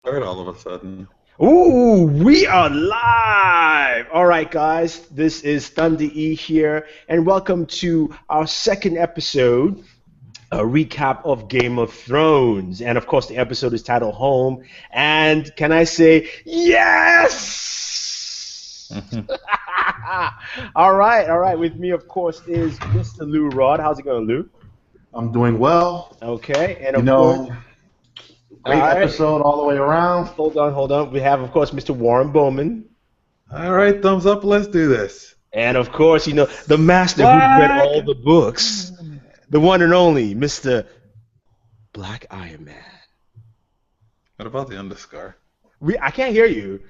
start all of a sudden. Ooh, we are live! All right, guys, this is Thunder E here, and welcome to our second episode, a recap of Game of Thrones. And of course, the episode is titled Home. And can I say, yes! All right. With me, of course, is Mr. Lou Rod. How's it going, Lou? I'm doing well. Okay, and of course. Great episode all the way around. Hold on. We have, of course, Mr. Warren Bowman. All right, thumbs up. Let's do this. And, of course, the master who read all the books, the one and only Mr. Black Iron Man. What about the underscore? I can't hear you.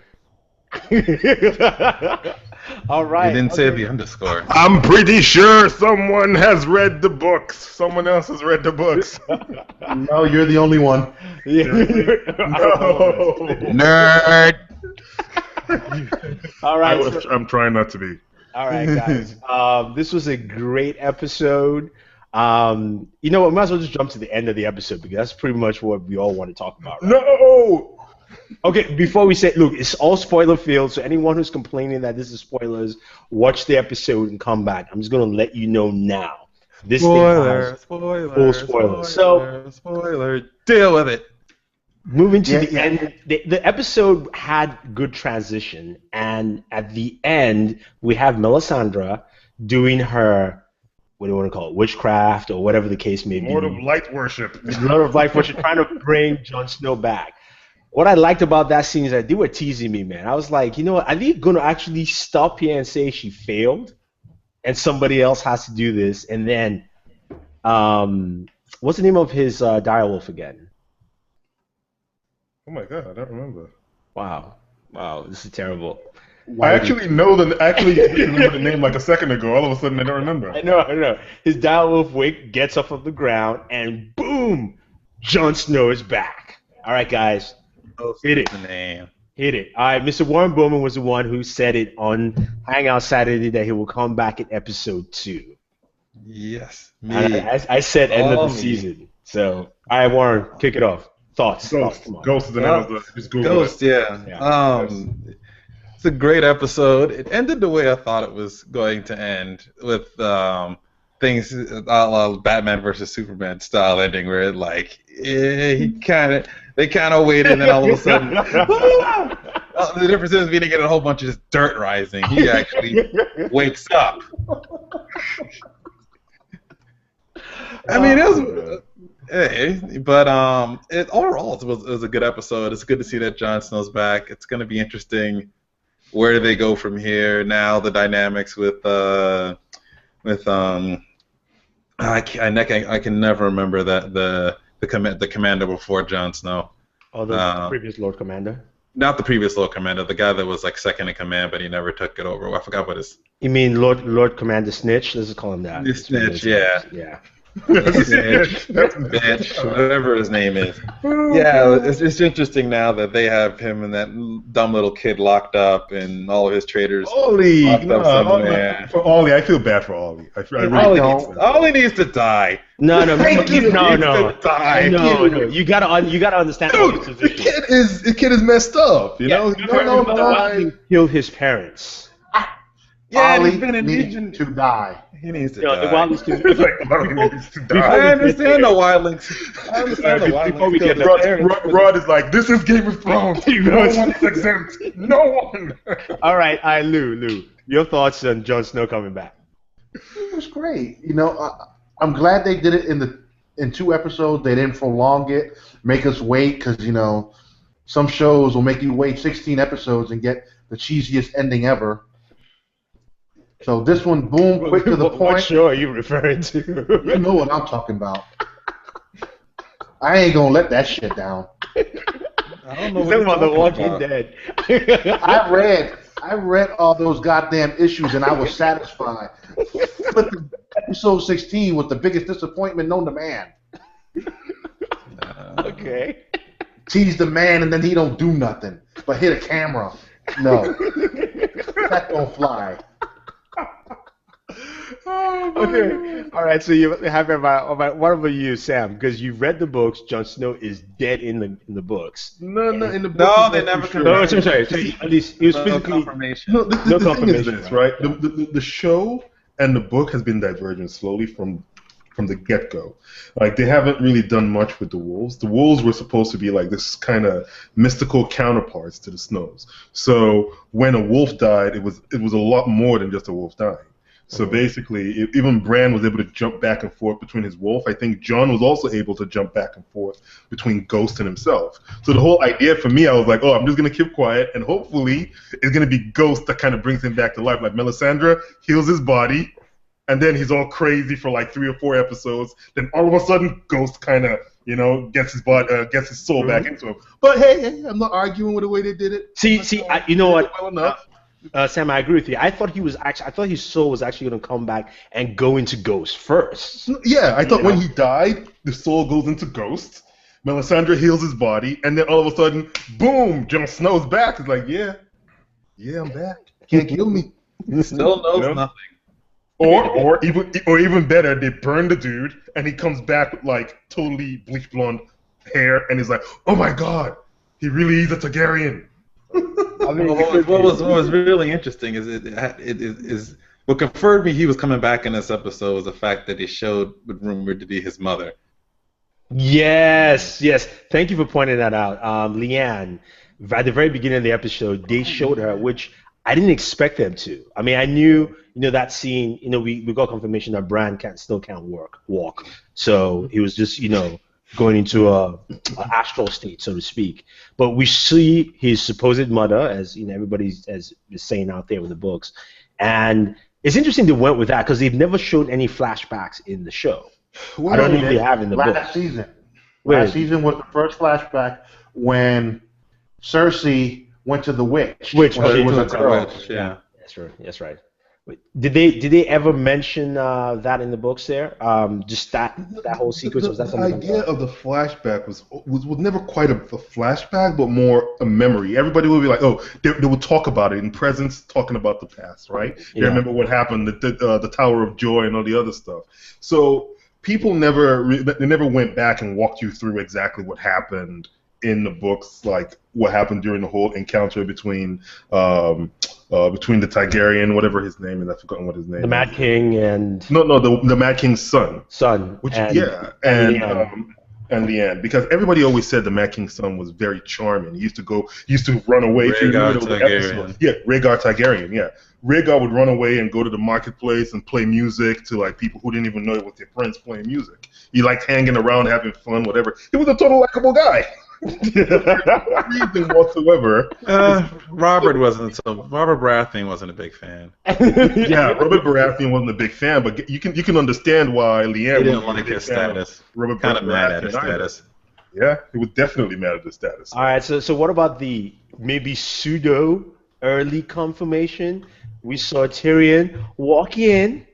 All right. You didn't say the underscore. I'm pretty sure someone has read the books. Someone else has read the books. No, you're the only one. No. Nerd. All right. I'm trying not to be. All right, guys. This was a great episode. You know what? We might as well just jump to the end of the episode because that's pretty much what we all want to talk about. Right? No! Okay, before we say, look, it's all spoiler filled, so anyone who's complaining that this is spoilers, watch the episode and come back. I'm just going to let you know now. This Spoiler. full spoiler. Spoiler. Deal with it. Moving to the end, the episode had good transition, and at the end, we have Melisandre doing her, what do you want to call it, witchcraft or whatever the case may be. Lord of Light Worship. Lord of Light Worship, trying to bring Jon Snow back. What I liked about that scene is that they were teasing me, man. I was like, you know what, are they going to actually stop here and say she failed and somebody else has to do this? And then, what's the name of his direwolf again? Oh my god, I don't remember. Wow, this is terrible. I actually remember the name like a second ago. All of a sudden, I don't remember. I know. His direwolf wig gets off of the ground, and boom, Jon Snow is back. All right, guys. Hit it. Hit it. All right, Mr. Warren Bowman was the one who said it on Hangout Saturday that he will come back in episode 2. Yes. Me. I said end of the season. So, all right, Warren, kick it off. Thoughts? Ghost is the name of the Google. Ghost, yeah. It's a great episode. It ended the way I thought it was going to end with things Batman versus Superman style ending where they kind of waited and then all of a sudden the difference is we didn't get a whole bunch of just dirt rising. He actually wakes up. I mean, overall it was a good episode. It's good to see that Jon Snow's back. It's going to be interesting. Where do they go from here? Now the dynamics with I can never remember that the commander before Jon Snow. Oh, the previous Lord Commander? Not the previous Lord Commander, the guy that was like second in command, but he never took it over. I forgot what his. You mean Lord Commander Snitch? Let's just call him that. The Snitch, yeah. Yeah. Bitch, whatever his name is. Yeah, it's interesting now that they have him and that dumb little kid locked up and all of his traitors locked up somewhere. For Ollie, I feel bad for Ollie. I really don't. Ollie needs to die. No. No. You gotta understand. Dude, the kid is messed up. You know. No. Killed his parents. Yeah, Ollie needs to die. He needs to die. die. Ollie needs to die. I understand the wildlings. Before we get Rod is like, this is Game of Thrones. No one is exempt. No one. All right, Lou. Your thoughts on Jon Snow coming back? It was great. I'm glad they did it in 2 episodes. They didn't prolong it, make us wait, because some shows will make you wait 16 episodes and get the cheesiest ending ever. So this one, boom, quick to the point. What show are you referring to? You know what I'm talking about. I ain't gonna let that shit down. I don't know. He's talking about The Walking Dead. I read all those goddamn issues and I was satisfied. But episode 16 was the biggest disappointment known to man. Okay. Tease the man and then he don't do nothing but hit a camera. No, that don't fly. Oh, Okay. All right. So you have what about you, Sam? Because you read the books. Jon Snow is dead in the books. no, no. And, In the book, No, he's they not too never sure. no, confirmed. sorry. At least he was No physically confirmation. No, no the thing is confirmation. this, right? Yeah. The show and the book has been divergent slowly from the get-go. Like they haven't really done much with the wolves. The wolves were supposed to be like this kind of mystical counterparts to the Snows. So when a wolf died, it was a lot more than just a wolf dying. So basically, even Bran was able to jump back and forth between his wolf. I think Jon was also able to jump back and forth between Ghost and himself. So the whole idea for me, I was like, oh, I'm just going to keep quiet, and hopefully it's going to be Ghost that kind of brings him back to life. Like Melisandre heals his body, and then he's all crazy for like 3 or 4 episodes. Then all of a sudden, Ghost kind of, gets his body, gets his soul back into him. But hey, I'm not arguing with the way they did it. You know what? Well enough. Sam, I agree with you. I thought his soul was actually going to come back and go into Ghost first. Yeah, I thought when he died, the soul goes into Ghost. Melisandre heals his body, and then all of a sudden, boom! Jon Snow's back. It's like, yeah, I'm back. Can't kill me. Still knows You know? nothing. Or even better, they burn the dude, and he comes back with like totally bleach blonde hair, and he's like, oh my god, he really is a Targaryen. I mean, What was really interesting is what confirmed me he was coming back in this episode was the fact that he showed what rumored to be his mother. yes. Thank you for pointing that out. Leanne, at the very beginning of the episode, they showed her, which I didn't expect them to. I mean, I knew, that scene, we got confirmation that Bran still can't walk. So he was just, going into a astral state, so to speak. But we see his supposed mother, as everybody is saying out there in the books, and it's interesting they went with that because they've never shown any flashbacks in the show. I don't think they have in the book. Last season was the first flashback when Cersei went to the witch. Which when she was a Witch, girl. yeah. That's right. Wait, did they ever mention that in the books there? Just that whole sequence, was that The something? idea of the flashback was never quite a flashback, but more a memory. Everybody would be like, oh, they would talk about it in presence, talking about the past, right? They remember what happened, the Tower of Joy and all the other stuff. So people never went back and walked you through exactly what happened in the books, like what happened during the whole encounter between the Targaryen, whatever his name is, I've forgotten what his name is. The Mad King and the Mad King's son. Which And Leanne, because everybody always said the Mad King's son was very charming. He used to run away through the middle of the episode. Yeah, Rhaegar Targaryen. Yeah, Rhaegar would run away and go to the marketplace and play music to like people who didn't even know it was their friends playing music. He liked hanging around, having fun, whatever. He was a total likable guy. Reason whatsoever. Robert Baratheon wasn't a big fan. Yeah, Robert Baratheon wasn't a big fan, but you can understand why Leanne He didn't wasn't like a big his fan of status. Robert Kind of mad at Baratheon his either. status. Yeah, he was definitely mad at his status. All right, so what about the maybe pseudo early confirmation? We saw Tyrion walk in,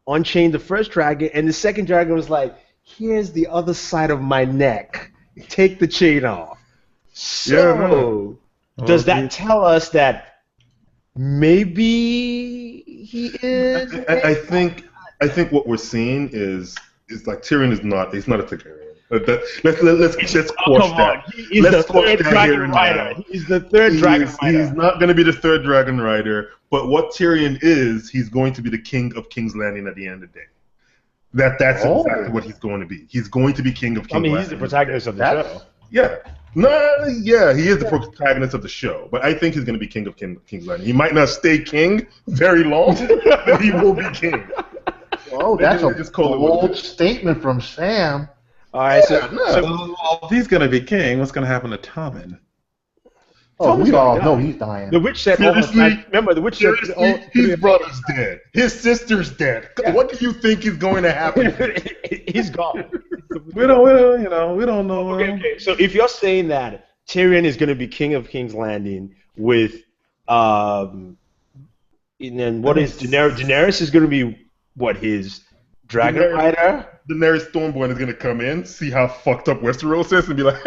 unchain the first dragon, and the second dragon was like, "Here's the other side of my neck. Take the chain off." So, does that tell us that maybe he is? I think what we're seeing is like Tyrion he's not a Targaryen. Let's quash that. He's Let's the quash third that dragon here and rider. now. He's the third dragon rider. He's not going to be the third dragon rider, but what Tyrion is, he's going to be the king of King's Landing at the end of the day. That's exactly what he's going to be. He's going to be king of King's Landing. He's the protagonist of the show. Yeah. He is the protagonist of the show, but I think he's going to be king of King's Landing. He might not stay king very long, but he will be king. Oh, that's a bold statement from Sam. All right, so if he's gonna be king, what's gonna happen to Tommen? Oh, we all know he's dying. the witch said, remember, the witch said, his brother's dead. His sister's dead. Yeah. What do you think is going to happen? He's gone. We don't know. Okay. So if you're saying that Tyrion is going to be king of King's Landing with, and then what is Daenerys? Daenerys is going to be his dragon rider. Daenerys Stormborn is going to come in, see how fucked up Westeros is, and be like,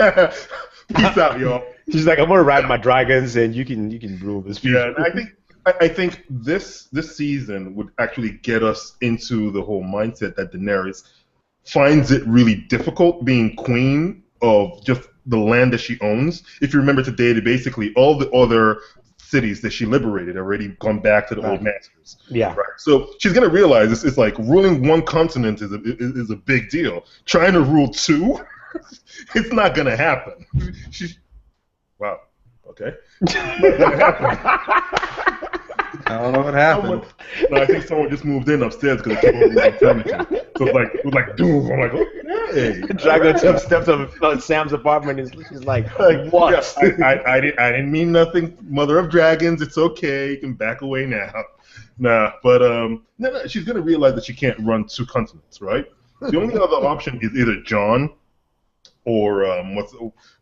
peace out, y'all. She's like, I'm going to ride my dragons, and you can rule this. Yeah, I I think this season would actually get us into the whole mindset that Daenerys finds it really difficult being queen of just the land that she owns. If you remember today, that basically all the other cities that she liberated already gone back to the old masters. Yeah. Right. So she's gonna realize it's like ruling one continent is a big deal. Trying to rule two, it's not gonna happen. Wow. Okay. It's not gonna happen. I don't know what happened. No, I think someone just moved in upstairs because they came over with furniture. So it was like doom. I'm like, okay. Dragon steps on Sam's apartment and she's like, what? Yeah, I didn't mean nothing, Mother of Dragons. It's okay. You can back away now. Nah, but no, she's gonna realize that she can't run two continents, right? The only other option is either Jon or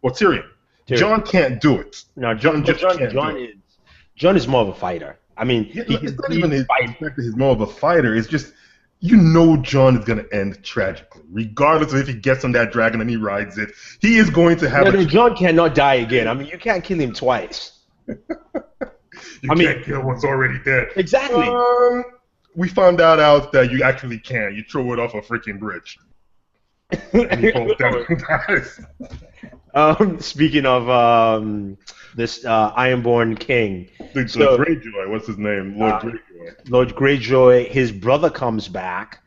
Tyrion. Jon can't do it. No, Jon is more of a fighter. I mean, it's not even the fact that he's more of a fighter. It's just, Jon is going to end tragically. Regardless of if he gets on that dragon and he rides it, he is going to have Jon cannot die again. I mean, you can't kill him twice. You can't kill what's already dead. Exactly. We found out that you actually can. You throw it off a freaking bridge. And he falls down and dies. Speaking of this Ironborn King, the Greyjoy, what's his name? Lord Greyjoy. Lord Greyjoy, his brother comes back.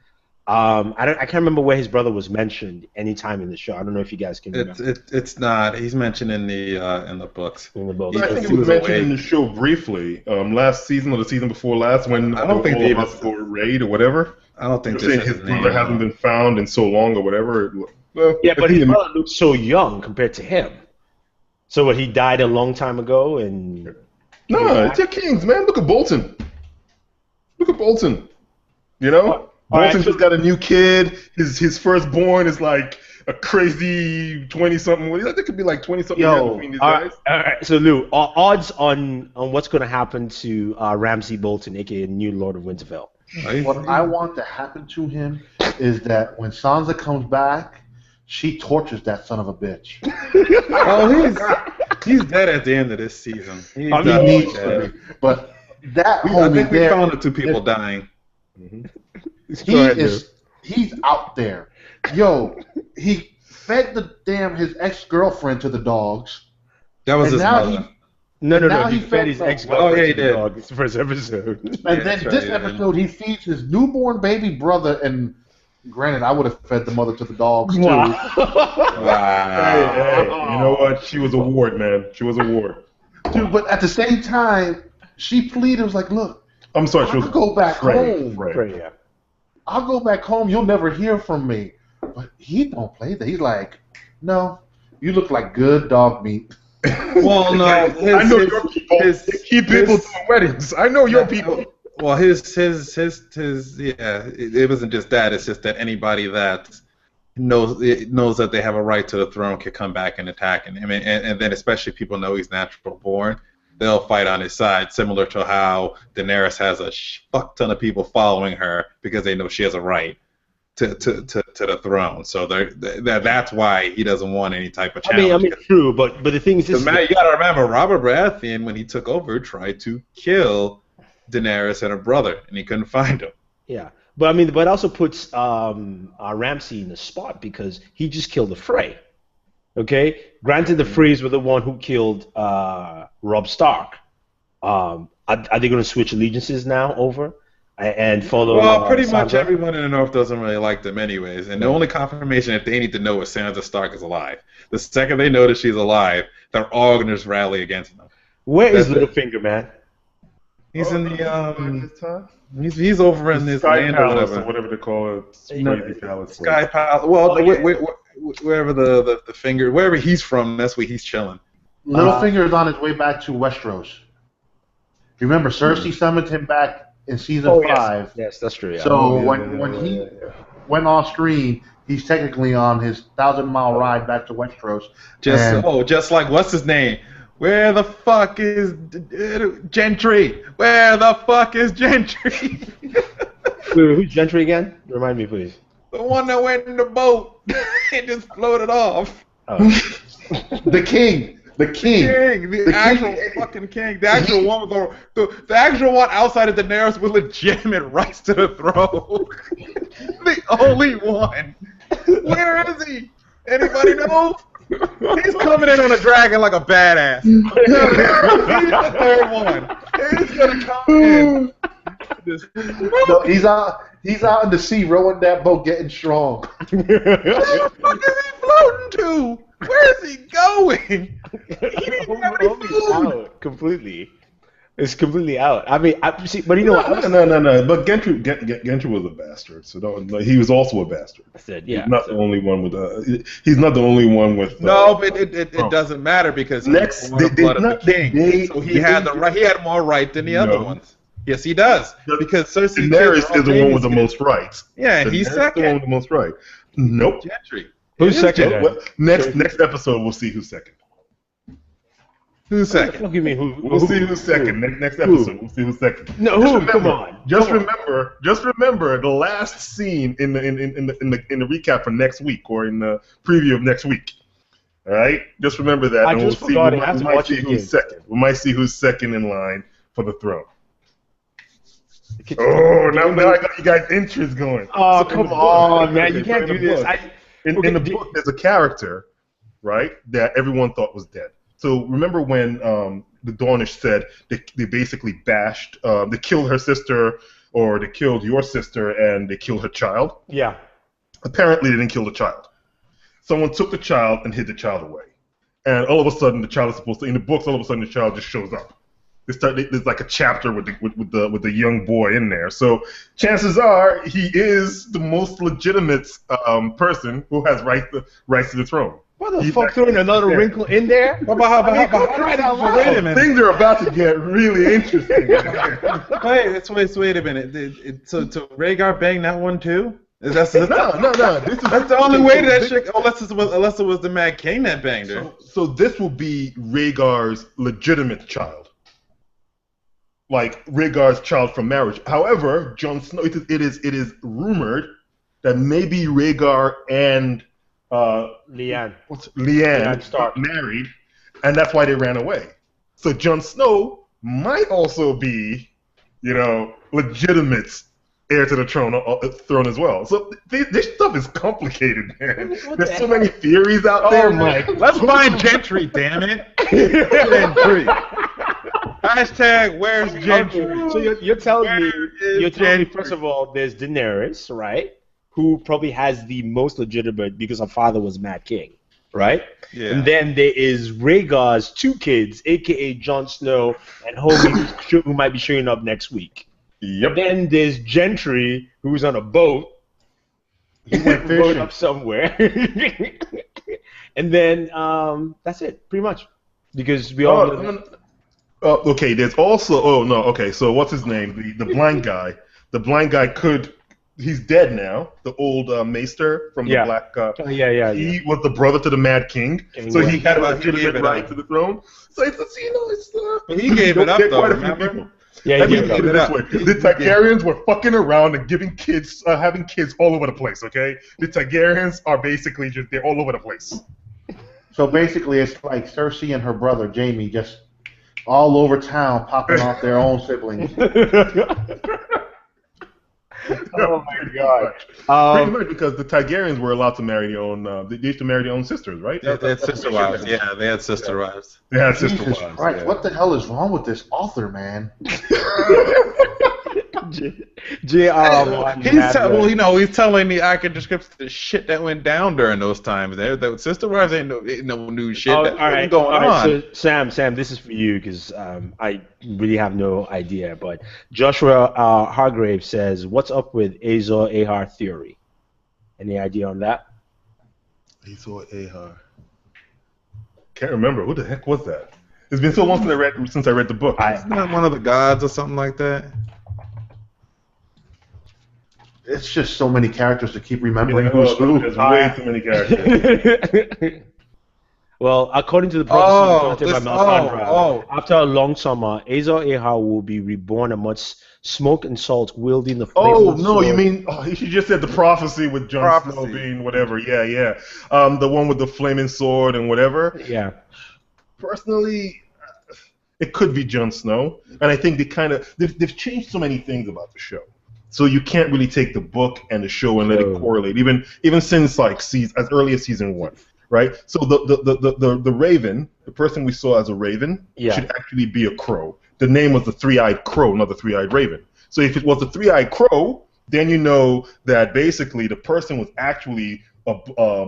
I can't remember where his brother was mentioned any time in the show. I don't know if you guys can remember. It's not. He's mentioned in the books. In the books. I think it was mentioned in the show briefly, last season or the season before last, when I don't think they all go raid or whatever. I don't think his brother hasn't been found in so long or whatever. Yeah, but his brother looks so young compared to him. So he died a long time ago, and it's your kings, man. Look at Bolton. Bolton Right, just got a new kid. His firstborn is like a crazy 20-something. I think it could be like 20-something years between these guys. All right. So Lou, odds on what's going to happen to Ramsay Bolton, aka new Lord of Winterfell? What I want to happen to him is that when Sansa comes back, she tortures that son of a bitch. He's dead at the end of this season. He needs to be. But that I think we found the two people dying. He's out there. Yo, he fed his ex-girlfriend to the dogs. That was his mother. No. He fed his ex-girlfriend to the dog. It's the first episode. And then this episode, he feeds his newborn baby brother. And granted, I would have fed the mother to the dogs too. Wow. Hey, you know what? She was a ward, man. She was a ward. Dude, but at the same time, she pleaded. Was like, look, I'm sorry. I'll go back home. Right. Yeah. I'll go back home. You'll never hear from me. But he don't play that. He's like, no, you look like good dog meat. Well, no, I know your people. Keep people doing weddings. I know your people. Well, it wasn't just that. It's just that anybody that knows that they have a right to the throne can come back and attack him. I mean, and then especially people know he's natural born, they'll fight on his side. Similar to how Daenerys has a fuck ton of people following her because they know she has a right to the throne. So that's why he doesn't want any type of challenge. I mean, true, but the thing is, you gotta remember, Robert Baratheon, when he took over, tried to kill Daenerys and her brother, and he couldn't find him. Yeah, but it also puts Ramsay in the spot because he just killed the Frey. Okay, granted, the Freys were the one who killed Robb Stark. Are they going to switch allegiances now over and follow? Well, pretty much Sansa? everyone in the North doesn't really like them anyways, and the only confirmation that they need to know is Sansa Stark is alive. The second they know that she's alive, they're all going to just rally against them. Where is Littlefinger, man? He's in the he's over in this Sky land Palace or whatever they call it. Crazy palace. Sky Palace. Well, wherever the finger, wherever he's from, that's where he's chilling. Littlefinger is on his way back to Westeros. Remember, Cersei summoned him back in season 5. Yes, that's true. Yeah. So when he went off screen, he's technically on his 1,000-mile ride back to Westeros. Just like what's his name? Where the fuck is Gentry? Where the fuck is Gentry? Who's Gentry again? Remind me, please. The one that went in the boat and just floated off. The king The king. The actual fucking king. The actual one with the actual one outside of Daenerys with legitimate rights to the throne. The only one. Where is he? Anybody know? He's coming in on a dragon like a badass. He's the third one. He's gonna come in. No, he's out in the sea rowing that boat, getting strong. Where the fuck is he floating to? Where is he going? He didn't have any food. Out completely. It's completely out. I mean, see, but you know what? No. But Gentry was a bastard. So he was also a bastard. I said, yeah. He's not the only one with. He's not the only one with. No, but it doesn't matter because Next, he's the blood of the king. So he had the right. He had more right than the other ones. Yes, he does. Because Cersei Daenerys is the one with the most rights. Yeah, and he's second. The one with the most right. Nope. Gentry. Who's second? Well, next episode we'll see who's second. Who's second? What do you mean? Who? We'll see who's second. Next episode we'll see who's second. No, who? Come on. Just remember the last scene in the recap for next week or in the preview of next week. All right, just remember that. I just forgot. I have to watch it again. We might see who's second in line for the throne. Oh, now I got you guys' interest going. Oh, come on, man! You can't do this. In the book, there's a character, right, that everyone thought was dead. So remember when the Dornish said they basically bashed, they killed her sister, or they killed your sister, and they killed her child? Yeah. Apparently, they didn't kill the child. Someone took the child and hid the child away. And all of a sudden, the child is supposed to, in the books, all of a sudden, the child just shows up. There's like a chapter with the young boy in there. So chances are he is the most legitimate person who has rights to the throne. What the fuck, throwing another wrinkle in there? Wait a minute. Things are about to get really interesting. Wait a minute. So Rhaegar banged that one too? No. That's the only way that shit. Unless it was the Mad King that banged her. So this will be Rhaegar's legitimate child. Like Rhaegar's child from marriage. However, Jon Snow, it is rumored that maybe Rhaegar and Lyanne Stark married, and that's why they ran away. So Jon Snow might also be, legitimate heir to the throne as well. So this stuff is complicated, man. There's so many theories out there, Mike. Let's find Gentry, damn it. Gentry. Hashtag where's Gentry? So you're telling me, first of all, there's Daenerys, right? Who probably has the most legitimate because her father was Mad King, right? Yeah. And then there is Rhaegar's two kids, a.k.a. Jon Snow and Homie, who might be showing up next week. Yep. Then there's Gentry, who's on a boat. He went fishing up somewhere. And then that's it, pretty much. Because we all know okay, there's also so what's his name? The blind guy. The blind guy he's dead now. The old Maester from the Black He was the brother to the Mad King. So he had a legitimate right to the throne. So he gave it up though, remember? Yeah, he gave it up. The Targaryens were fucking around and having kids all over the place, okay? The Targaryens are basically they're all over the place. So basically, it's like Cersei and her brother Jaime just all over town popping off their own siblings. Oh my god! Pretty much because the Targaryens were allowed to marry their own. They used to marry their own sisters, right? They had sister wives. Yeah, they had sister wives. They had sister Jesus wives. Christ, yeah. what the hell is wrong with this author, man? J.R. He's telling the accurate description of the shit that went down during those times. The sister wives ain't no new shit that was going on. So Sam, this is for you because I really have no idea. But Joshua Hargrave says, "What's up with Azor Ahar theory? Any idea on that?" Azor Ahar. Can't remember. Who the heck was that? It's been so long since I read the book. Isn't that one of the gods or something like that? It's just so many characters to keep remembering who's There's who. way too many characters. Well, according to the prophecy by Melisandre, after a long summer, Azor Ahar will be reborn amongst smoke and salt, wielding the Oh no, sword. You mean you just said the prophecy with Jon Snow being whatever? Yeah. The one with the flaming sword and whatever. Yeah. personally, it could be Jon Snow, and I think they've changed so many things about the show, so you can't really take the book and the show and let it correlate, even since like as early as season 1, right? So the Raven, the person we saw as a Raven, should actually be a crow. The name was the Three-Eyed Crow, not the Three-Eyed Raven. So if it was the Three-Eyed Crow, then you know that basically the person was actually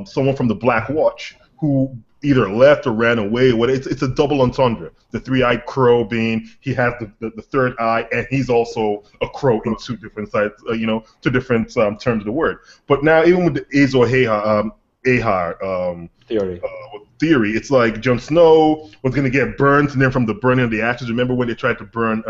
someone from the Black Watch who either left or ran away. It's a double entendre. The Three-Eyed Crow being he has the third eye, and he's also a crow in two different sides, two different terms of the word. But now even with the Azor Ahai theory, it's like Jon Snow was gonna get burned, and then from the burning of the ashes, remember when they tried to burn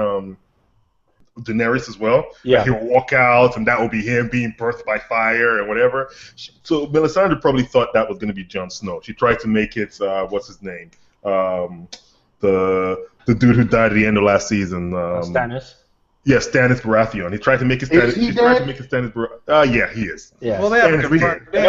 Daenerys as well? Yeah. Like he'll walk out, and that will be him being birthed by fire and whatever. So Melisandre probably thought that was going to be Jon Snow. She tried to make it, what's his name? The dude who died at the end of last season. Stannis? Yeah, Stannis Baratheon. He tried to make it Stannis. Is he She tried dead? to make it Stannis Baratheon. Yeah, he is. Yeah. Well, they haven't confirmed. They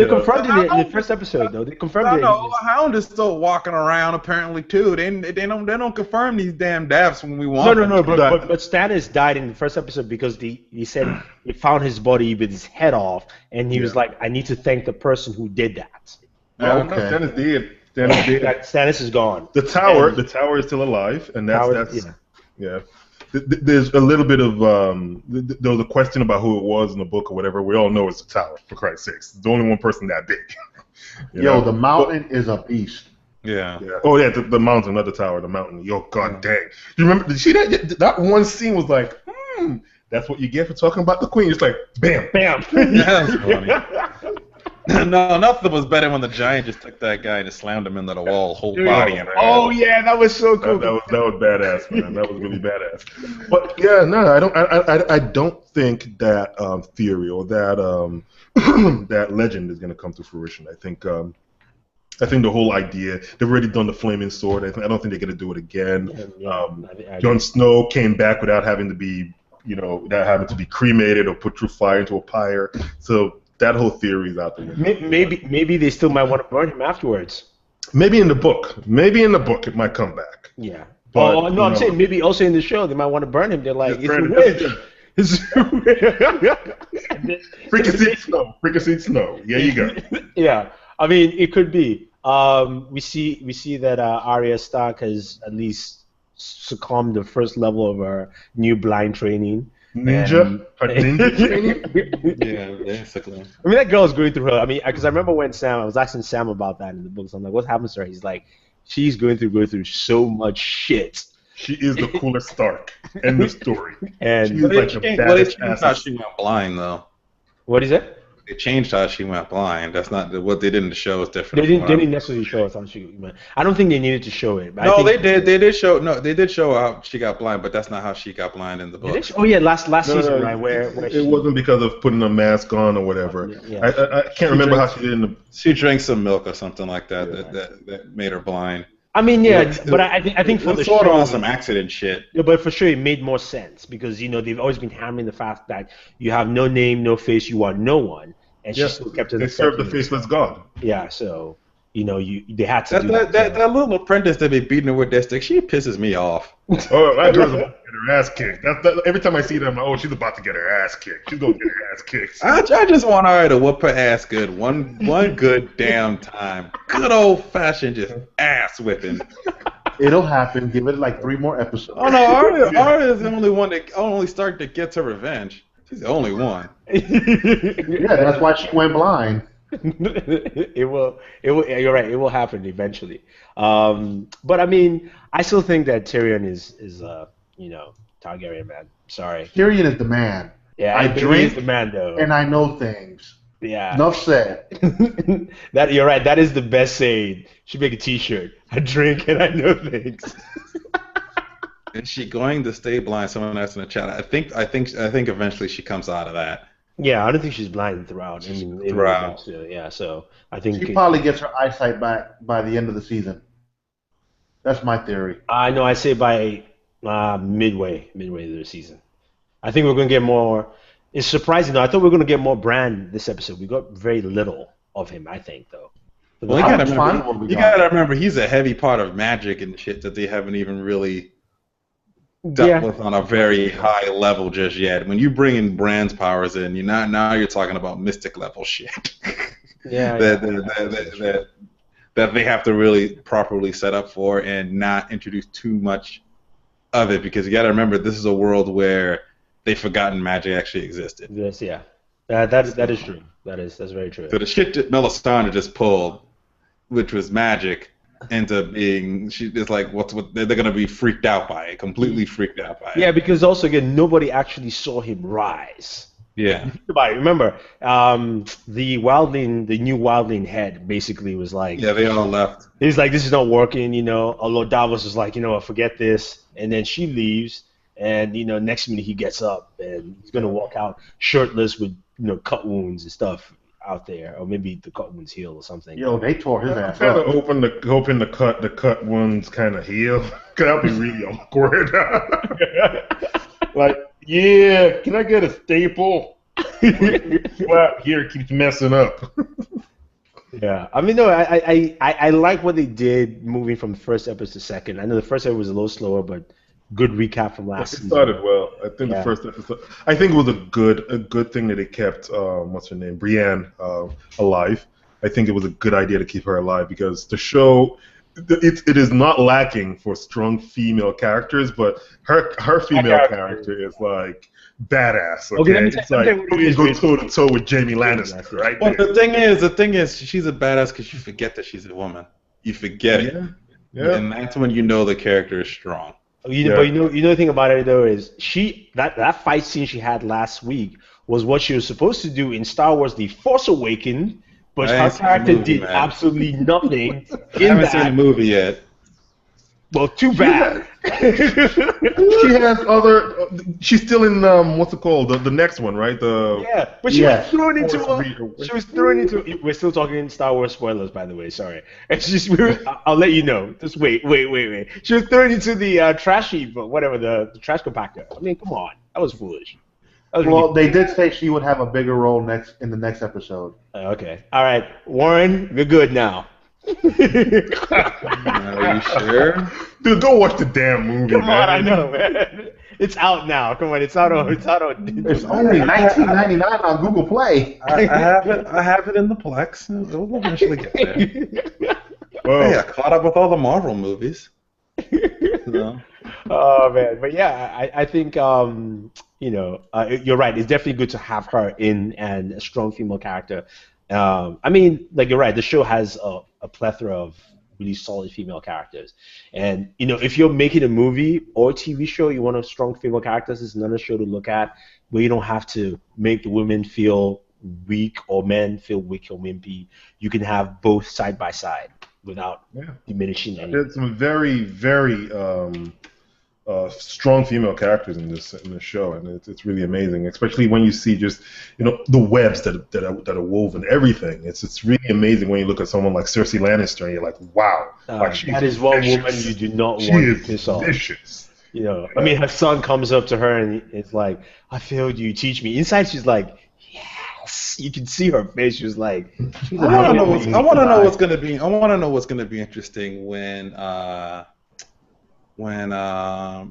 confirmed it in the first episode, though. They confirmed it. No, Hound is still walking around apparently too. They don't confirm these damn deaths when we want. No. But Stannis died in the first episode because he said he found his body with his head off, and he was like, "I need to thank the person who did that." Okay. Stannis did. Stannis is gone. The tower is still alive, and that's yeah. There's a little bit of there was a question about who it was in the book or whatever. We all know it's the tower, for Christ's sakes. It's the only one person that big. The mountain is a beast. Yeah. Oh yeah, the mountain, not the tower, the mountain. Yo, god dang. You remember? Did you see that? That one scene was like, that's what you get for talking about the queen. It's like, bam, bam. That's funny. No, nothing was better when the giant just took that guy and just slammed him into the wall, whole body. Oh yeah, that was so cool. That was badass, man. That was really badass. But yeah, no, I don't think that theory or that that legend is gonna come to fruition. I think the whole idea, they've already done the flaming sword. I don't think they're gonna do it again. Jon Snow came back without having to be, without having to be cremated or put through fire into a pyre. So that whole theory is out there. Maybe they still might want to burn him afterwards. Maybe in the book it might come back. Yeah. But, I'm saying maybe also in the show they might want to burn him. They're like, Fricassee Snow. Yeah, you go. Yeah. I mean, it could be. We see that Arya Stark has at least succumbed the first level of her new blind training. Ninja training? Yeah, basically. I mean, that girl is going through her. I mean, because I remember when I was asking Sam about that in the books. I'm like, what happens to her? He's like, she's going through so much shit. She is the coolest Stark. End of story. And she's like the baddest ass. How she went blind though. What is it? They changed how she went blind. That's not what they did in the show. Is different. They didn't necessarily show us how she went. I don't think they needed to show it. But no, they did. They did show. No, they did show how she got blind, but that's not how she got blind in the book. Oh yeah, last season, right? Where it wasn't because of putting a mask on or whatever. Yeah. I can't remember how she did in the. She drank some milk or something like that that made her blind. I mean, but I think for the sort show, of on some accident shit. Yeah, but for sure it made more sense because they've always been hammering the fact that you have no name, no face, you are no one. And she still kept it. They served the faceless god. Yeah, so they had to that little apprentice that be beating her with that stick. She pisses me off. Oh, that girl's about to get her ass kicked. Every time I see them, I'm like, oh, she's about to get her ass kicked. She's gonna get her ass kicked. I just want her to whoop her ass good one good damn time. Good old fashioned just ass whipping. It'll happen. Give it like 3 more episodes. Oh no, Arya is the only one that only Stark that gets her revenge. She's the only one. Yeah, that's why she went blind. It will. You're right. It will happen eventually. But I mean, I still think that Tyrion is Targaryen, man. Sorry. Tyrion is the man. Yeah, I drink is the man though. and I know things. Yeah. Enough said. That you're right. That is the best saying. Should make a T-shirt. I drink and I know things. Is she going to stay blind? Someone asked in the chat. I think eventually she comes out of that. Yeah, I don't think she's blind throughout. Throughout. Yeah, so I think she probably gets her eyesight back by the end of the season. That's my theory. I know. I say by midway of the season. I think we're going to get more. It's surprising though. I thought we were going to get more Bran this episode. We got very little of him. I think though. Well, I'm fine with what we you got. gotta remember, he's a heavy part of magic and shit that they haven't even really dealt Yeah. with on a very high level just yet. When you bring in Brand's powers in, now you're talking about mystic level shit. Yeah. that they have to really properly set up for and not introduce too much of it, because you got to remember, this is a world where they've forgotten magic actually existed. Yes. Yeah. That is true. That's very true. So the shit that Melisandre just pulled, which was magic, ends up being, it's like they're gonna be freaked out by it, completely freaked out by it. Yeah, because also again, nobody actually saw him rise. Yeah. Think about it. Remember, the new Wildling head basically was like, Yeah, they all left. he's like, this is not working, Although Davos is like, forget this, and then she leaves, and next minute he gets up and he's gonna walk out shirtless with cut wounds and stuff out there, or maybe the cut wounds heal or something. Yo, they tore his I'm ass kind up. of hoping the cut ones kind of heal. Cause that'd be really awkward. Like, yeah, can I get a staple? Well, here keeps messing up. Yeah, I mean, no, I like what they did moving from the first episode to second. I know the first episode was a little slower, but good recap from last It season. started well. I think Yeah. the first episode. I think it was a good thing that they kept what's her name, Brienne, alive. I think it was a good idea to keep her alive because the show, it is not lacking for strong female characters, but her female character is like badass. Okay, let me it's tell you like what it you is, go Rich. toe to toe with Jamie Lannister, right? Well, there. the thing is, she's a badass because you forget that she's a woman. You forget it, Yeah. and that's when you know the character is strong. But the thing about it though is that fight scene she had last week was what she was supposed to do in Star Wars: The Force Awakens, but I her ain't seen the character movie, did man. absolutely nothing I in haven't seen the that. movie yet. Well, too bad. She has other. She's still in what's it called? The next one, right? Yeah, but she Yeah. was thrown into Force a, she was thrown into. We're still talking Star Wars spoilers, by the way. Sorry. It's just I'll let you know. Just wait. She was thrown into the trash heap, or whatever the trash compactor. I mean, come on, that was foolish. That was Well, they did say she would have a bigger role in the next episode. Okay. All right, Warren, you're good now. Are you sure? Dude, go watch the damn movie, Come man. on, I know, man. It's out now. Come on, it's out on. It's only $19.99 on Google Play. I have it in the Plex. We'll eventually get there. Oh, Hey, I caught up with all the Marvel movies. So. Oh man, but yeah, I think you're right. It's definitely good to have her in and a strong female character. I mean, like you're right. The show has a plethora of really solid female characters, and if you're making a movie or a TV show, you want a strong female characters. It's another show to look at where you don't have to make the women feel weak or men feel weak or wimpy. You can have both side by side without diminishing anything. there's some very, very strong female characters in this show, and it's really amazing. Especially when you see just the webs that are woven, everything. It's really amazing when you look at someone like Cersei Lannister, and you're like, wow, that is one woman you do not She want is to piss off. vicious. I mean, her son comes up to her and it's like, "I failed you. Teach me." Inside, she's like, "Yes." You can see her face. She's like, I want to know what's gonna be. I want to know what's gonna be interesting when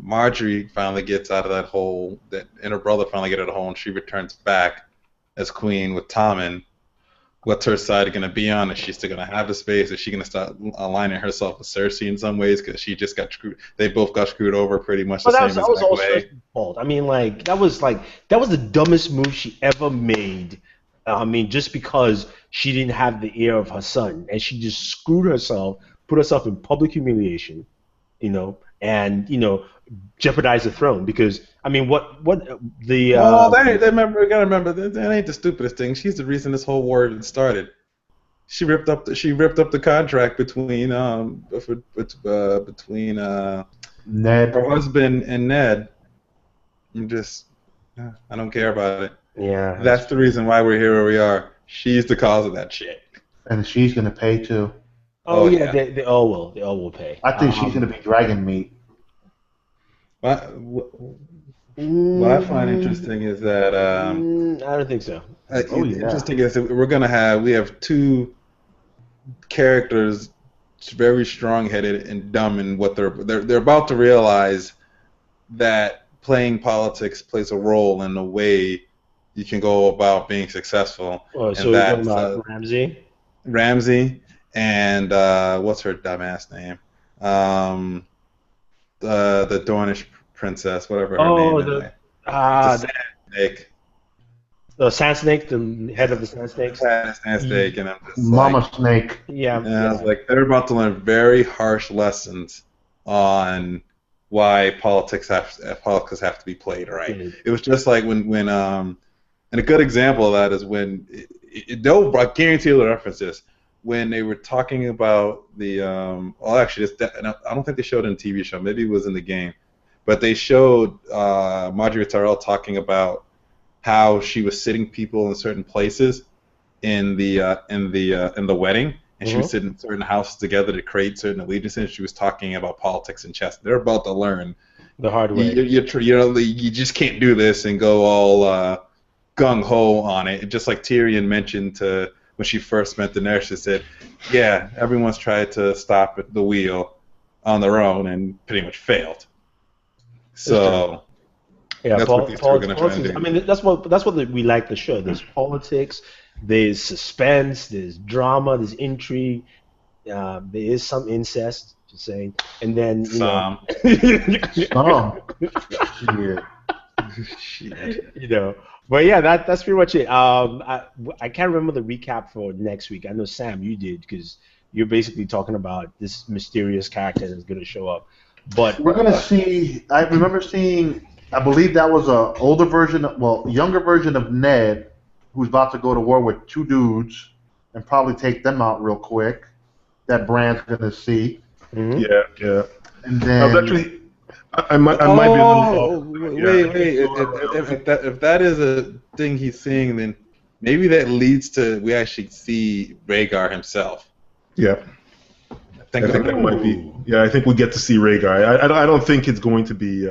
Marjorie finally gets out of that hole, and her brother finally get out of the hole, and she returns back as queen with Tommen. What's her side going to be on? Is she still going to have the space? Is she going to start aligning herself with Cersei in some ways? Because she just got screwed. They both got screwed over pretty much the same that was exact all way. Cersei's fault. I mean, that was the dumbest move she ever made. I mean, just because she didn't have the ear of her son, and she just screwed herself, put herself in public humiliation, and jeopardize the throne. Because I mean, they gotta remember that ain't the stupidest thing. She's the reason this whole war started. She ripped up the contract between Ned. her husband and Ned. I don't care about it. Yeah, That's the reason why we're here where we are. She's the cause of that shit. And she's going to pay too. Oh yeah, yeah. they all will. They all will pay. I think she's going to be dragon meat. What I find interesting is that I don't think so. Oh, yeah. interesting is that we have two characters very strong-headed and dumb in what they're about to realize that playing politics plays a role in the way you can go about being successul. Oh, so and you're talking that's about Ramsey? Ramsey and what's her dumbass name? The Dornish princess, whatever her Oh, name is. the The Sand Snake. the Sand Snake, the head of the Sand Snakes. Sand Snake, and I'm just Mama like, Snake. Yeah. and I was like, they're about to learn very harsh lessons on why politics have to be played right. Mhm. It was just like when and a good example of that is when I guarantee you'll reference this when they were talking about the well, actually, and I don't think they showed it in a TV show. Maybe it was in the game, but they showed Marjorie Tyrell talking about how she was sitting people in certain places in the wedding, and she was sitting in certain houses together to create certain allegiances. She was talking about politics and chess. They're about to learn The hard way. you just can't do this and go all gung ho on it. Just like Tyrion mentioned when she first met Daenerys, she said, "Yeah, everyone's tried to stop the wheel on their own and pretty much failed." So Yeah, that's what these two are going to try and do. I mean, that's what we like the show. There's politics, there's suspense, there's drama, there's intrigue. There is some incest, just saying, and then Some. Shit. But yeah, that's pretty much it. I can't remember the recap for next week. I know Sam, you did because you're basically talking about this mysterious character that's going to show up. But we're gonna see. I remember seeing. I believe that was a older version, younger version of Ned, who's about to go to war with two dudes and probably take them out real quick. That Bran's gonna see. Mhm. Yeah. And then Actually, I might be a little. Wait. If that is a thing he's seeing, then maybe that leads to we actually see Rhaegar himself. Yeah. I think that might be. Yeah, I think we get to see Rhaegar. I don't think it's going to be.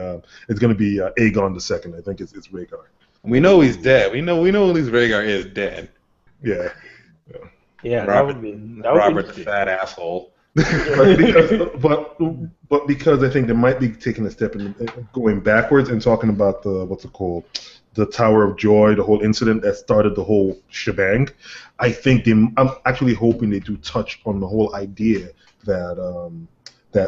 It's going to be Aegon II. I think it's Rhaegar. We know he's dead. We know at least Rhaegar is dead. Yeah. yeah, Robert, that would Robert be the fat asshole. but because I think they might be taking a step in going backwards and talking about the Tower of Joy, the whole incident that started the whole shebang. I think I'm actually hoping they do touch on the whole idea that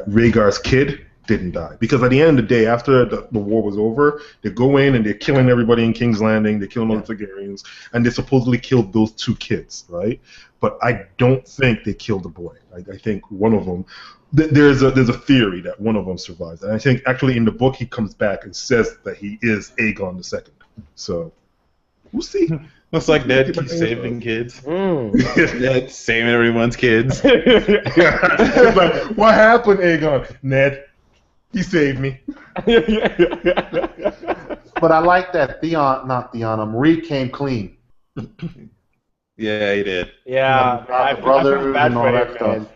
Rhaegar's kid didn't die, because at the end of the day, after the war was over, they go in and they're killing everybody in King's Landing. They're killing all the Targaryens, and they supposedly killed those two kids, right? But I don't think they killed the boy. I think one of them. There's a theory that one of them survives, and I think actually in the book he comes back and says that he is Aegon II. So we'll see. Looks like Ned keeps saving kids. Ned saving everyone's kids. It's like, what happened, Aegon? Ned, he saved me. But I like that Marie came clean. Yeah, he did. Yeah, I brothers feel bad and all for that him, stuff. man.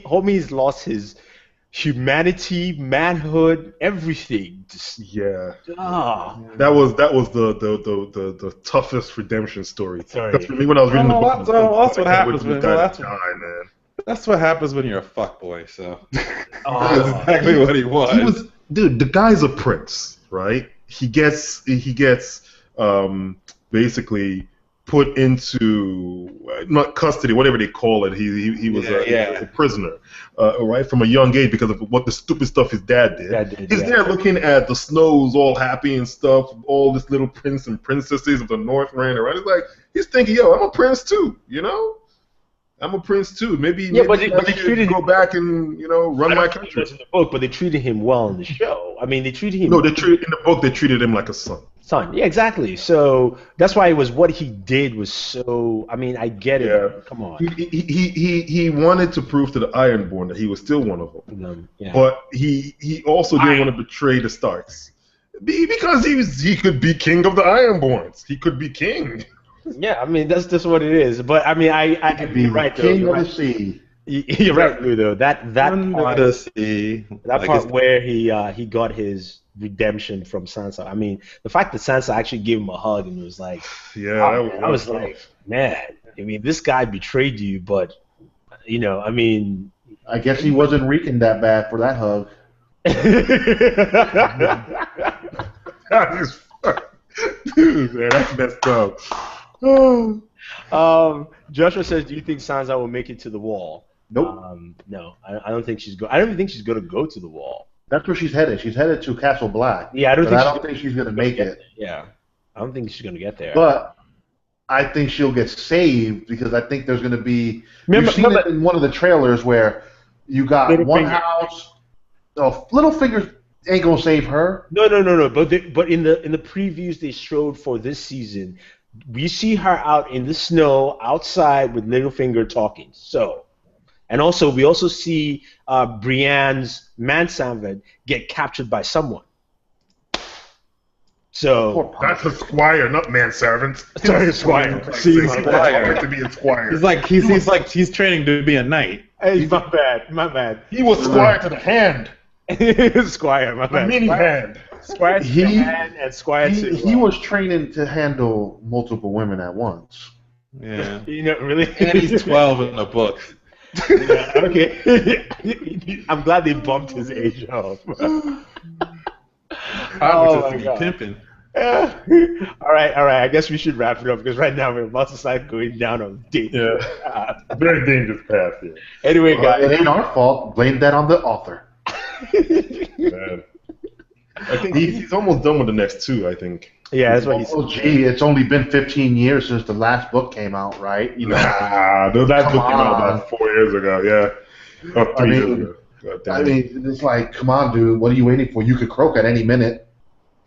Homie's lost his humanity, manhood, everything. Just, Yeah. ah. That was the toughest redemption story. Sorry. That's for me when I was reading the book. That's what happens when die, man. That's what happens when you're a fuckboy. So Oh. that's exactly what he was. Dude, the guy's a prince, right? He gets basically put into not custody, whatever they call it. He was a prisoner, right, from a young age because of what the stupid stuff his dad did. He's there looking at the snows all happy and stuff, all this little prince and princesses of the Northrend, right? It's like he's thinking, yo, I'm a prince too, you know? I'm a prince too. Maybe but they I should treated go him back and run my in country. the book, but they treated him well in the show. I mean, they treated him. No, in the book they treated him like a son. Son. Yeah, exactly. So that's why it was what he did was so. I mean, I get it. Yeah. Come on. He wanted to prove to the Ironborn that he was still one of them. Yeah. But he also didn't want to betray the Starks because he could be king of the Ironborns. He could be king. Yeah, I mean that's just what it is. But I mean, you're right though. King You're of right. the sea. You're right, Lou. Though that part, that part where he got his redemption from Sansa. I mean, the fact that Sansa actually gave him a hug and was like, yeah, I was like, man. I mean, this guy betrayed you, but I mean. I guess he wasn't reeking that bad for that hug. That is dude, man, that's messed up. Joshua says, "Do you think Sansa will make it to the wall?" Nope. No, I don't think she's I don't even think she's going to go to the wall. That's where she's headed. She's headed to Castle Black. Yeah, I don't think she's going to make it. Yeah, I don't think she's going to get there. But I think she'll get saved because I think there's going to be. Remember it in one of the trailers where you got house. Oh, Littlefinger's ain't gonna save her. No. But in the previews they showed for this season, we see her out in the snow outside with Littlefinger talking. So, and also we also see Brienne's manservant get captured by someone. So that's a squire, not manservant. Sorry, squire. Squire. To be a squire. He's training to be a knight. Hey, my bad. He was squire to the hand. Squire, my bad. A mini hand. Squire to the hand and squire to. He was training to handle multiple women at once. Yeah. Really. And he's 12 in the book. Yeah, okay. I'm glad they bumped his age up. Oh my God. Pimping. All right. I guess we should wrap it up because right now we're about to start going down a dangerous path. Very dangerous path here. Anyway, guys. It ain't our fault. Blame that on the author. Man. I think he's almost done with the next two, I think. Yeah, that's what he said. Oh, gee, it's only been 15 years since the last book came out, right? That book came out about 4 years ago, yeah. Or 3 years ago. I mean, it's like, come on, dude, what are you waiting for? You could croak at any minute.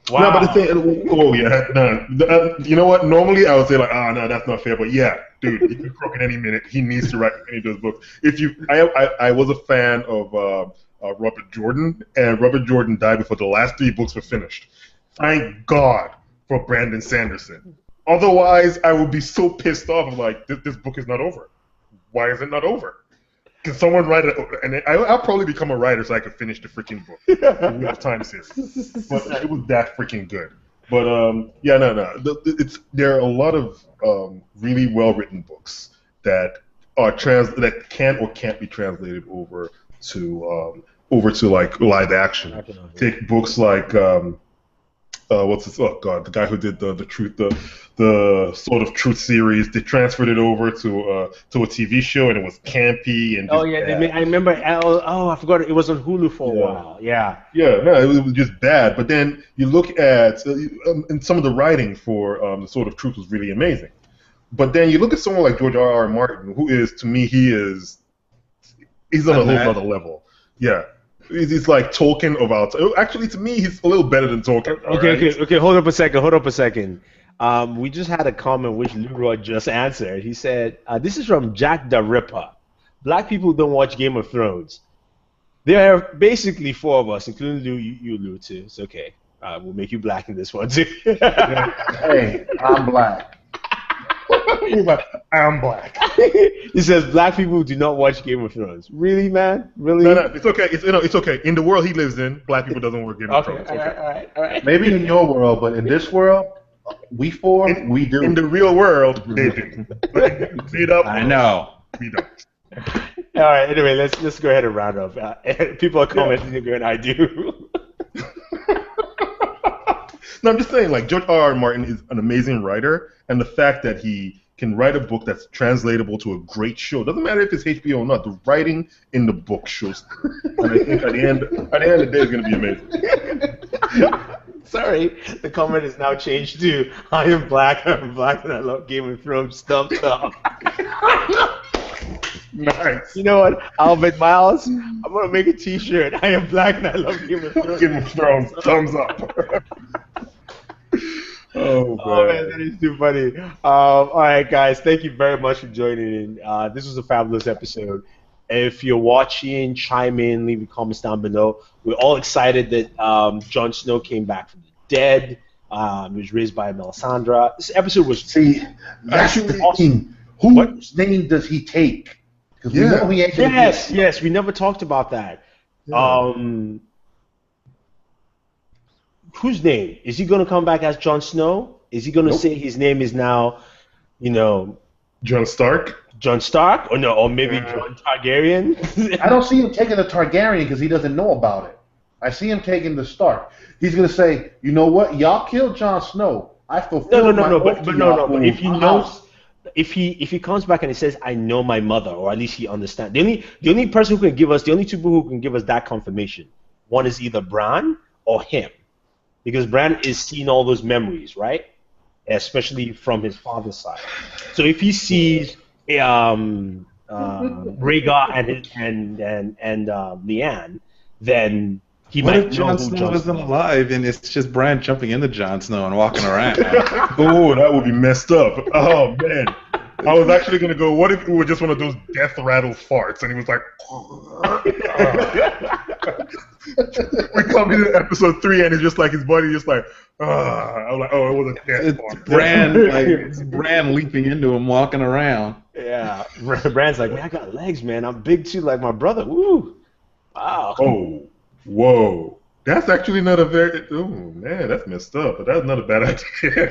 Wow. No, but the thing, you know what? Normally I would say like, no, that's not fair. But yeah, dude, he could croak at any minute. He needs to write any of those books. I was a fan of Robert Jordan, and Robert Jordan died before the last 3 books were finished. Thank God for Brandon Sanderson. Otherwise, I would be so pissed off. I'm like, this book is not over. Why is it not over? Can someone write it? And I'll probably become a writer so I can finish the freaking book. The Wheel of Time series. But it was that freaking good. But yeah, no. There are a lot of really well-written books that are that can or can't be translated over to like live action. Take books like what's this? Oh God, the guy who did the Sword of Truth series. They transferred it over to a TV show, and it was campy and. Oh yeah, I remember. I forgot it was on Hulu for a while. Yeah. Yeah, no, it was just bad. But then you look at and some of the writing for the Sword of Truth was really amazing. But then you look at someone like George R.R. Martin, who is to me he's on a whole other level. Yeah. He's like Tolkien of our time. Actually, to me, he's a little better than Tolkien. Okay. Hold up a second. We just had a comment which Leroy just answered. He said, this is from Jack the Ripper. Black people don't watch Game of Thrones. There are basically 4 of us, including you Lou, too. It's okay. We'll make you black in this one, too. Hey, I'm black. I'm black. He says black people do not watch Game of Thrones. Really, man? Really? No, it's okay. It's okay. In the world he lives in, black people doesn't watch Game of Thrones. Okay. All right. Maybe in your world, but in this world, we do. In the real world, they do. I know. We don't. All right. Anyway, let's go ahead and round up. People are commenting again. I do. No, I'm just saying, like, George R.R. Martin is an amazing writer, and the fact that he can write a book that's translatable to a great show, doesn't matter if it's HBO or not, the writing in the book shows. And I think at the end of the day, it's going to be amazing. Sorry, the comment is now changed to, I am black, and I love Game of Thrones, thumbs up. Nice. You know what, Albert Miles? I'm going to make a t-shirt. I am black and I love Game of Thrones. Game of Thrones, thumbs up. Oh man, that is too funny. All right, guys, thank you very much for joining in. This was a fabulous episode. If you're watching, chime in, leave your comments down below. We're all excited that Jon Snow came back from the dead. He was raised by Melisandre. This episode was that's awesome. Whose name does he take? Because we know he ain't. Yes, we never talked about that. Yeah. Whose name? Is he going to come back as Jon Snow? Is he going to say his name is now, Jon Stark? Jon Stark, or no, or maybe Jon Targaryen. I don't see him taking the Targaryen because he doesn't know about it. I see him taking the Stark. He's gonna say, you know what? Y'all killed Jon Snow. I fulfilled my oath to y'all. But if he knows, if he comes back and he says, I know my mother, or at least he understands. The only person who can give us, the only two people who can give us that confirmation, one is either Bran or him, because Bran is seeing all those memories, right? Especially from his father's side. So if he sees Rhaegar and Lyanne, then he What might if know Jon who Snow Jon isn't Snow is. alive and it's just Bran jumping into Jon Snow and walking around? Oh, that would be messed up. Oh man, I was actually gonna go. What if it were just one of those death rattle farts, and he was like, we come into episode 3, and it's just like his body just like, I was like, oh, it was a death It's fart. Bran leaping into him, walking around. Yeah, Bran's like, man, I got legs, man. I'm big too, like my brother. Woo! Wow. Oh, whoa. That's actually not a very. Oh man, that's messed up. But that's not a bad idea.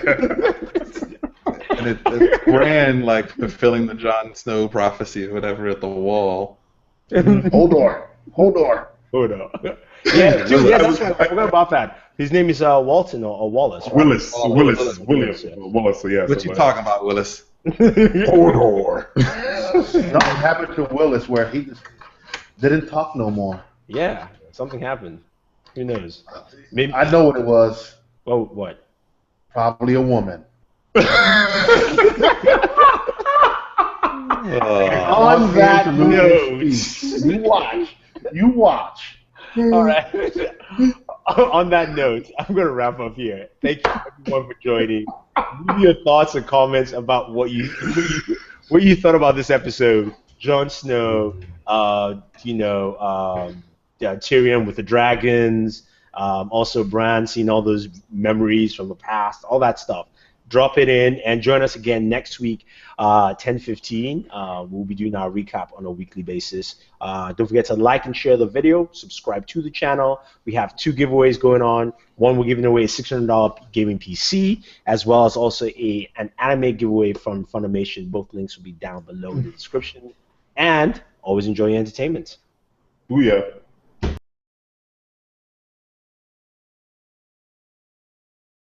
And it's Bran like fulfilling the Jon Snow prophecy or whatever at the wall. Hodor. Hold on. Yeah, that's right. I forgot about that. His name is Walton or Wallace. Right? Willis. Wallace. Wallace, yeah. What you talking about, Willis? Hodor. Something happened to Willis where he just didn't talk no more. Yeah, something happened. Who knows? Maybe. I know what it was. Oh, what? Probably a woman. On that note, You watch. all right. On that note, I'm going to wrap up here. Thank you everyone for joining. Leave your thoughts and comments about what you thought about this episode. Jon Snow, Tyrion with the dragons, also Bran seeing all those memories from the past, all that stuff. Drop it in and join us again next week, 10:15. We'll be doing our recap on a weekly basis. Don't forget to like and share the video, subscribe to the channel. We have 2 giveaways going on. One, we're giving away a $600 gaming PC, as well as also an anime giveaway from Funimation. Both links will be down below in the description. And always enjoy your entertainment. Booyah.